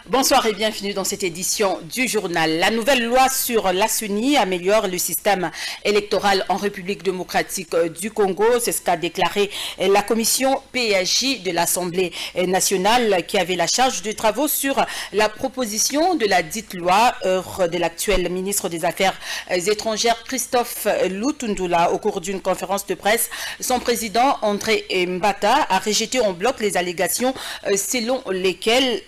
Bonsoir et bienvenue dans cette édition du journal. La nouvelle loi sur la CENI améliore le système électoral en République démocratique du Congo. C'est ce qu'a déclaré la commission PAJ de l'Assemblée nationale qui avait la charge de travaux sur la proposition de la dite loi, œuvre de l'actuel ministre des Affaires étrangères Christophe Lutundula. Au cours d'une conférence de presse, son président André Mbata a rejeté en bloc les allégations selon lesquelles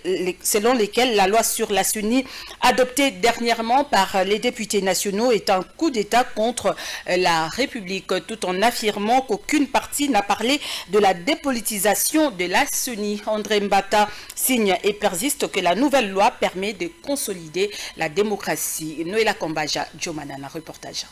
la loi sur la CENI adoptée dernièrement par les députés nationaux est un coup d'État contre la République, tout en affirmant qu'aucune partie n'a parlé de la dépolitisation de la CENI. André Mbata signe et persiste que la nouvelle loi permet de consolider la démocratie. Noéla Kombaja, Jomanana, reportage.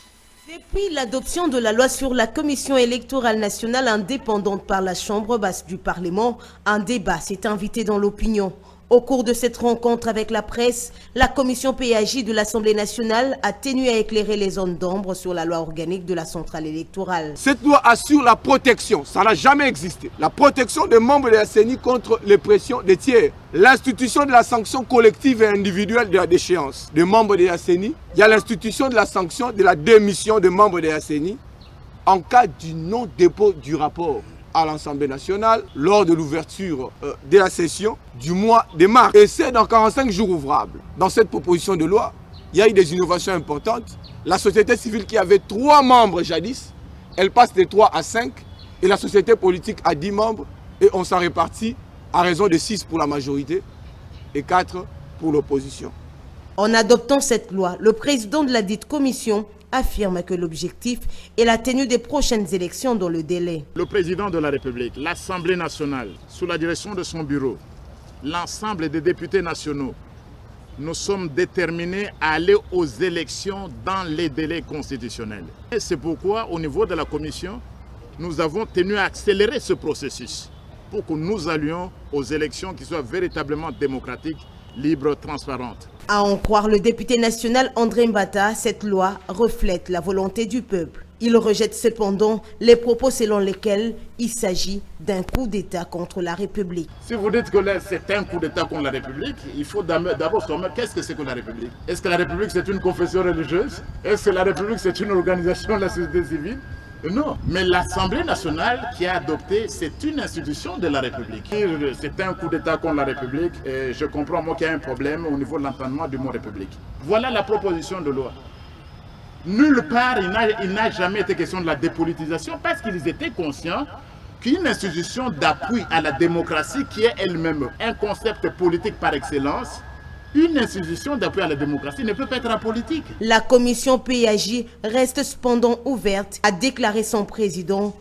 Depuis l'adoption de la loi sur la Commission électorale nationale indépendante par la Chambre basse du Parlement, un débat s'est invité dans l'opinion. Au cours de cette rencontre avec la presse, la commission PAJ de l'Assemblée nationale a tenu à éclairer les zones d'ombre sur la loi organique de la centrale électorale. Cette loi assure la protection, ça n'a jamais existé, la protection des membres de la CENI contre les pressions des tiers, l'institution de la sanction collective et individuelle de la déchéance des membres de la CENI, il y a l'institution de la sanction de la démission des membres de la CENI en cas du non-dépôt du rapport à l'Assemblée nationale lors de l'ouverture de la session du mois de mars. Et c'est dans 45 jours ouvrables. Dans cette proposition de loi, il y a eu des innovations importantes. La société civile qui avait 3 membres jadis, elle passe de 3 à 5 et la société politique à 10 membres et on s'en répartit à raison de 6 pour la majorité et 4 pour l'opposition. En adoptant cette loi, le président de la dite commission affirme que l'objectif est la tenue des prochaines élections dans le délai. Le président de la République, l'Assemblée nationale, sous la direction de son bureau, l'ensemble des députés nationaux, nous sommes déterminés à aller aux élections dans les délais constitutionnels. Et c'est pourquoi, au niveau de la commission, nous avons tenu à accélérer ce processus pour que nous allions aux élections qui soient véritablement démocratiques, libres, transparentes. À en croire le député national André Mbata, cette loi reflète la volonté du peuple. Il rejette cependant les propos selon lesquels il s'agit d'un coup d'État contre la République. Si vous dites que c'est un coup d'État contre la République, il faut d'abord se demander qu'est-ce que c'est que la République. Est-ce que la République c'est une confession religieuse? Est-ce que la République c'est une organisation de la société civile? Non, mais l'Assemblée nationale qui a adopté, c'est une institution de la République. C'est un coup d'État contre la République et je comprends moi qu'il y a un problème au niveau de l'entendement du mot République. Voilà la proposition de loi. Nulle part il n'a jamais été question de la dépolitisation parce qu'ils étaient conscients qu'une institution d'appui à la démocratie qui est elle-même un concept politique par excellence, une institution d'appui à la démocratie ne peut pas être apolitique. La commission PAJ reste cependant ouverte, a déclaré son président